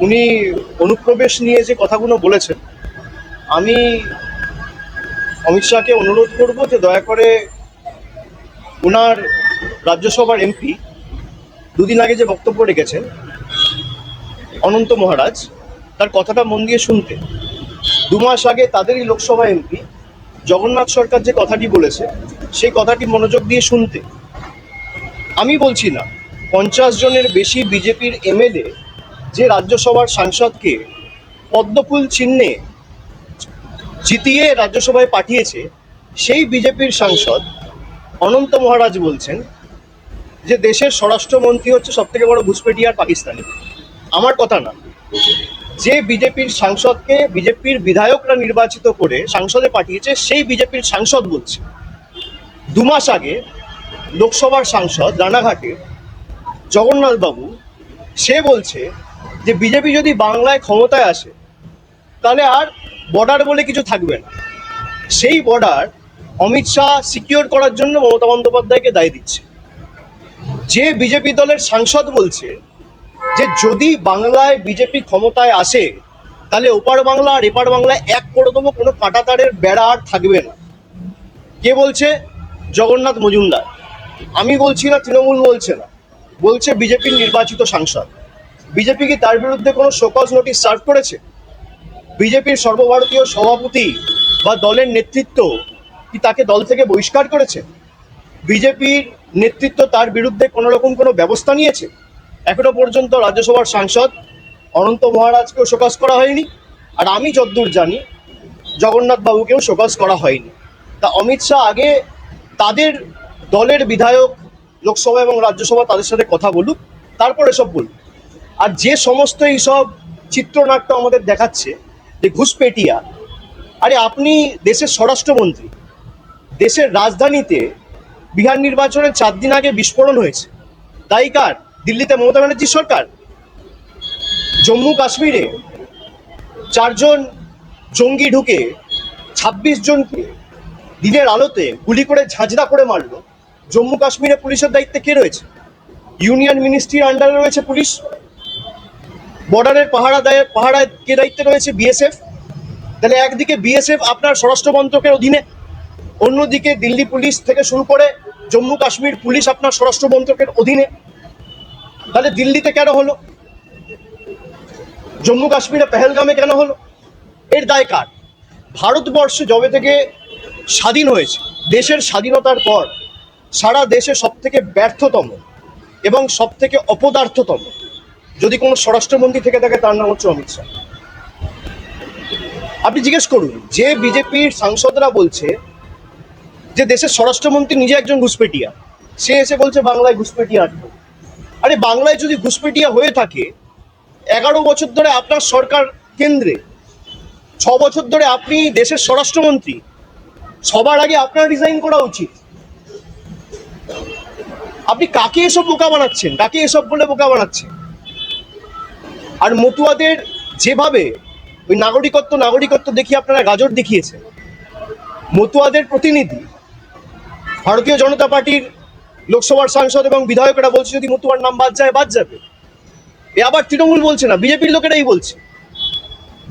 উনি অনুপ্রবেশ নিয়ে যে কথাগুলো বলেছেন, আমি অমিত শাহকে অনুরোধ করব যে দয়া করে ওনার রাজ্যসভার এমপি দুদিন আগে যে বক্তব্য রেখেছেন অনন্ত মহারাজ, তার কথাটা মন দিয়ে শুনতে। 2 মাস আগে তাদেরই লোকসভা এমপি জগন্নাথ সরকার যে কথাটি বলেছে সেই কথাটি মনোযোগ দিয়ে শুনতে। আমি বলছি না, 50 জনের বেশি বিজেপির এমএলএ যে রাজ্যসভার সাংসদকে পদ্মফুল চিহ্নে জিতিয়ে রাজ্যসভায় পাঠিয়েছে, সেই বিজেপির সাংসদ অনন্ত মহারাজ বলছেন যে দেশের স্বরাষ্ট্রমন্ত্রী হচ্ছে সব থেকে বড় ঘুষপেটিয়া আর পাকিস্তানি। আমার কথা না, যে বিজেপির সাংসদকে বিজেপির বিধায়করা নির্বাচিত করে সংসদে পাঠিয়েছে সেই বিজেপির সাংসদ বলছে 2 মাস আগে লোকসভার সাংসদ রানাঘাটের জগন্নাথ বাবু, সে বলছে যে বিজেপি যদি বাংলায় ক্ষমতায় আসে তাহলে আর বর্ডার বলে কিছু থাকবে না। সেই বর্ডার অমিত শাহ সিকিউর করার জন্য মমতা বন্দ্যোপাধ্যায়কে দায় দিচ্ছে। যে বিজেপি দলের সাংসদ বলছে যে যদি বাংলায় বিজেপি ক্ষমতায় আসে তাহলে ওপার বাংলা আর এপার বাংলায় এক করে দেবো, কোনো কাঁটাতারের বেড়া আর থাকবে না। কে বলছে? জগন্নাথ মজুমদার। আমি বলছি না, তৃণমূল বলছে না, বলছে বিজেপির নির্বাচিত সাংসদ। বিজেপি কি তার বিরুদ্ধে কোনো শোকজ নোটিশ সার্ভ করেছে? বিজেপির সর্বভারতীয় সভাপতি বা দলের নেতৃত্ব কি তাকে দল থেকে বহিষ্কার করেছে? বিজেপির নেতৃত্ব তার বিরুদ্ধে কোনো রকম কোনো ব্যবস্থা নিয়েছে? এখনো পর্যন্ত রাজ্যসভার সাংসদ অনন্ত মহারাজকেও শোকজ করা হয়নি, আর আমি যতদূর জানি জগন্নাথ বাবুকেও শোকজ করা হয়নি। তা অমিত শাহ আগে তাদের দলের বিধায়ক লোকসভা এবং রাজ্যসভা তাদের সাথে কথা বলুক, তারপর এসব বলুক। আর যে সমস্ত এইসব চিত্রনাট্য আমাদের দেখাচ্ছে যে ঘুষপেটিয়া, আরে আপনি দেশের স্বরাষ্ট্রমন্ত্রী, দেশের রাজধানীতে বিহার নির্বাচনের 4 দিন আগে বিস্ফোরণ হয়েছে, দায়ী কার? দিল্লিতে মমতা ব্যানার্জির সরকার। জম্মু কাশ্মীরে 4 জন জঙ্গি ঢুকে 26 জনকে দিনের আলোতে গুলি করে ঝাঁঝরা করে মারলো। জম্মু কাশ্মীরে পুলিশের দায়িত্বে কে রয়েছে? ইউনিয়ন মিনিস্ট্রির আন্ডারে রয়েছে পুলিশ। বর্ডারের পাহারায় কে দায়িত্বে রয়েছে? বিএসএফ। তাহলে একদিকে বিএসএফ আপনার স্বরাষ্ট্র মন্ত্রকের অধীনে, অন্যদিকে দিল্লি পুলিশ থেকে শুরু করে জম্মু কাশ্মীর পুলিশ আপনার স্বরাষ্ট্র মন্ত্রকের অধীনে। তাহলে দিল্লিতে কেন হলো? জম্মু কাশ্মীরে পেহেলগামে কেন হলো? এর দায় কার? ভারতবর্ষ যবে থেকে স্বাধীন হয়েছে, দেশের স্বাধীনতার পর সারা দেশে সবথেকে ব্যর্থতম এবং সবথেকে অপদার্থতম যদি কোনো স্বরাষ্ট্রমন্ত্রী থেকে থাকে তার নাম হচ্ছে অমিত শাহ। আপনি জিজ্ঞেস করুন, যে বিজেপির সাংসদরা বলছে যে দেশের স্বরাষ্ট্রমন্ত্রী নিজে একজন ঘুষপেটিয়া, সে এসে বলছে বাংলায় ঘুষপেটিয়া আটকে। আরে বাংলায় যদি ঘুষপেটিয়া হয়ে থাকে, 11 বছর ধরে আপনার সরকার কেন্দ্রে, 6 বছর ধরে আপনি দেশের স্বরাষ্ট্রমন্ত্রী, সবার আগে আপনার রিজাইন করা উচিত। আপনি কাকে এসব বোকা বানাচ্ছেন? কাকে এসব বলে বোকা বানাচ্ছেন? আর মতুয়াদের যেভাবে ওই নাগরিকত্ব দেখিয়ে আপনারা গাজর দেখিয়েছেন, মতুয়াদের প্রতিনিধি ভারতীয় জনতা পার্টির লোকসভার সাংসদ এবং বিধায়করা বলছে যদি মতুয়ার নাম বাদ যায় বাদ যাবে। এ আবার তৃণমূল বলছে না, বিজেপির লোকেরাই বলছে।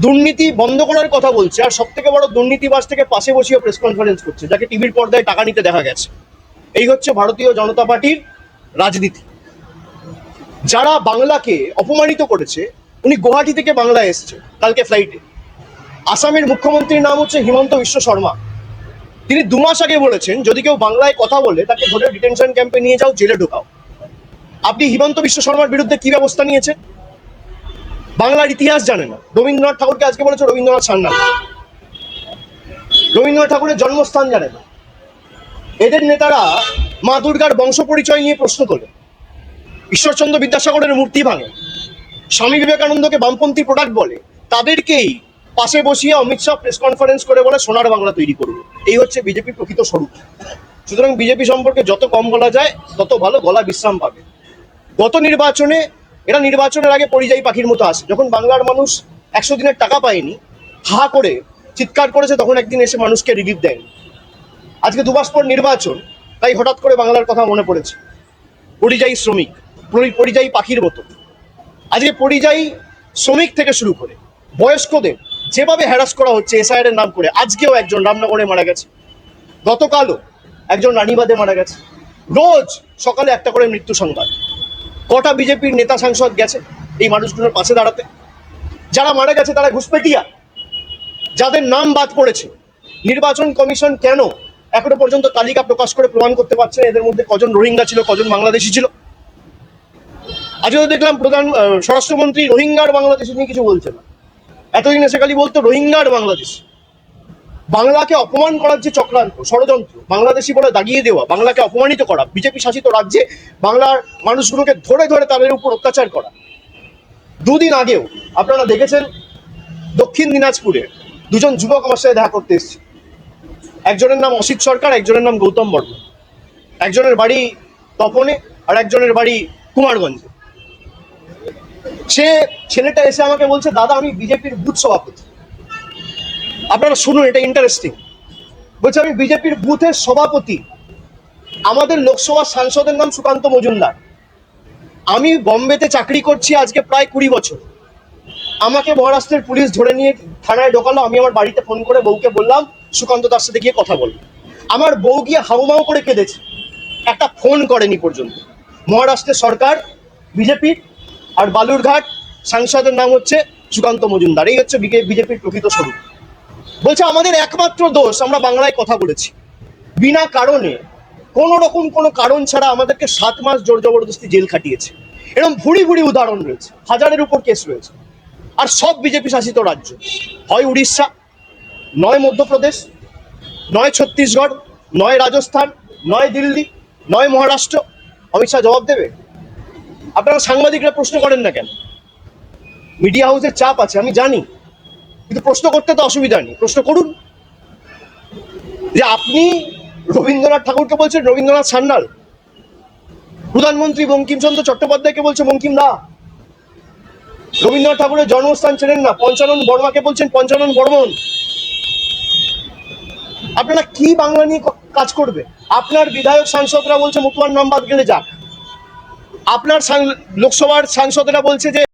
দুর্নীতি বন্ধ করার কথা বলছে, আর সব থেকে বড় দুর্নীতিবাজ থেকে পাশে বসিয়ে প্রেস কনফারেন্স করছে, যাকে টিভির পর্দায় টাকা নিতে দেখা গেছে। এই হচ্ছে ভারতীয় জনতা পার্টির রাজনীতি। যারা বাংলাকে অপমানিত করেছে, উনি গুয়াহাটি থেকে বাংলায় এসছে কালকে ফ্লাইটে। আসামের মুখ্যমন্ত্রীর নাম হচ্ছে হিমন্ত বিশ্ব শর্মা। তিনি 2 মাস আগে বলেছেন যদি কেউ বাংলায় কথা বলে তাকে ধরে ডিটেনশন ক্যাম্পে নিয়ে যাও, জেলে ঢোকাও। আপনি হিমন্ত বিশ্ব শর্মার বিরুদ্ধে কি ব্যবস্থা নিয়েছেন? বাংলার ইতিহাস জানে না। রবীন্দ্রনাথ ঠাকুরকে আজকে বলেছে রবীন্দ্রনাথ সান্যাল। রবীন্দ্রনাথ ঠাকুরের জন্মস্থান জানে না। এদের নেতারা মা দুর্গার বংশ পরিচয় নিয়ে প্রশ্ন তোলে, ঈশ্বরচন্দ্র বিদ্যাসাগরের মূর্তি ভাঙে, স্বামী বিবেকানন্দকে বামপন্থী প্রোডাক্ট বলে। তাদেরকেই পাশে বসিয়ে অমিত শাহ প্রেস কনফারেন্স করে বলে সোনার বাংলা তৈরি করবে। এই হচ্ছে বিজেপির প্রকৃত স্বরূপ। সুতরাং বিজেপি সম্পর্কে যত কম বলা যায় তত ভালো, গলা বিশ্রাম পাবে। গত নির্বাচনে এরা নির্বাচনের আগে পরিযায়ী পাখির মতো আসে। যখন বাংলার মানুষ 100 দিনের টাকা পায়নি, হা করে চিৎকার করেছে, তখন একদিন এসে মানুষকে রিলিফ দেয়নি। আজকে 2 মাস পর নির্বাচন, তাই হঠাৎ করে বাংলার কথা মনে পড়েছে। পরিযায়ী শ্রমিক, পরিযায়ী পাখির মতো। আজকে পরিযায়ী শ্রমিক থেকে শুরু করে বয়স্কদের যেভাবে হ্যারাস করা হচ্ছে এসআইআর এর নাম করে, আজকেও একজন রামনগরে মারা গেছে, গতকালও একজন রানীবাঁধে মারা গেছে, রোজ সকালে একটা করে মৃত্যু সংবাদ। কটা বিজেপির নেতা সাংসদ গেছে এই মানুষগুলোর পাশে দাঁড়াতে? যারা মারা গেছে তারা ঘুষপেটিয়া, যাদের নাম বাদ পড়েছে নির্বাচন কমিশন কেন এখনো পর্যন্ত তালিকা প্রকাশ করে প্রমাণ করতে পারছে না এদের মধ্যে কজন রোহিঙ্গা ছিল, কজন বাংলাদেশি ছিল? আজও দেখলাম স্বরাষ্ট্রমন্ত্রী রোহিঙ্গার বাংলাদেশি নিয়ে কিছু বলছে না। এতদিন এসে খালি বলতো রোহিঙ্গার বাংলাদেশ। বাংলাকে অপমান করার যে চক্রান্ত, ষড়যন্ত্র, বাংলাদেশি বলে দাগিয়ে দেওয়া, বাংলাকে অপমানিত করা, বিজেপি শাসিত রাজ্যে বাংলার মানুষগুলোকে ধরে ধরে তাদের উপর অত্যাচার করা। দুদিন আগেও আপনারা দেখেছেন দক্ষিণ দিনাজপুরে দুজন যুবক আমার সাথে দেখা করতে এসেছে। একজনের নাম অসিত সরকার, একজনের নাম গৌতম বর্মন। একজনের বাড়ি তপনে আর একজনের বাড়ি কুমারগঞ্জে। সে ছেলেটা এসে আমাকে বলছে, দাদা আমি বিজেপির বুথ সভাপতি। আপনারা শুনুন, এটা ইন্টারেস্টিং। বলছে আমি বিজেপির বুথের সভাপতি, আমাদের লোকসভা সাংসদের নাম সুকান্ত মজুমদার। আমি বম্বেতে চাকরি করছি আজকে প্রায় 20 বছর। আমাকে মহারাষ্ট্রের পুলিশ ধরে নিয়ে থানায় ঢোকালো। আমি আমার বাড়িতে ফোন করে বউকে বললাম সুকান্ত দার সাথে গিয়ে কথা বলবো। আমার বউ গিয়ে হাউমাউ করে কেঁদেছে, একটা ফোন করেনি পর্যন্ত। মহারাষ্ট্রের সরকার বিজেপির, আর বালুরঘাট সাংসদের নাম হচ্ছে সুকান্ত মজুমদার। এই হচ্ছে বিজেপির প্রকৃত স্বরূপ। বলছে আমাদের একমাত্র দোষ আমরা বাংলায় কথা বলেছি, বিনা কারণে কোনো রকম কোনো কারণ ছাড়া আমাদেরকে 7 মাস জোর জবরদস্তি জেল খাটিয়েছে। এরকম ভুড়ি ভুড়ি উদাহরণ রয়েছে, হাজারের উপর কেস রয়েছে। আর সব বিজেপি শাসিত রাজ্য, হয় উড়িষ্যা, নয় মধ্যপ্রদেশ, নয় ছত্তিশগড়, নয় রাজস্থান, নয় দিল্লি, নয় মহারাষ্ট্র। অমিত শাহ জবাব দেবে? আপনারা সাংবাদিকরা প্রশ্ন করেন না কেন? মিডিয়া হাউসের চাপ আছে আমি জানি, কিন্তু প্রশ্ন করতে তো অসুবিধা নেই, প্রশ্ন করুন। যে আপনি রবীন্দ্রনাথ ঠাকুরকে বলছেন রবীন্দ্রনাথ সান্যাল, প্রধানমন্ত্রী বঙ্কিমচন্দ্র চট্টোপাধ্যায়কে বলছে বঙ্কিম দা, রবীন্দ্রনাথ ঠাকুরের জন্মস্থান চেনেন না, পঞ্চানন বর্মাকে বলছেন পঞ্চানন বর্মন। আপনারা কি বাংলা নিয়ে কাজ করবে? আপনার বিধায়ক সাংসদরা বলছে মুতুয়ার নাম বাদ গেলে যাক, আপনার লোকসভার সাংসদরা বলছে যে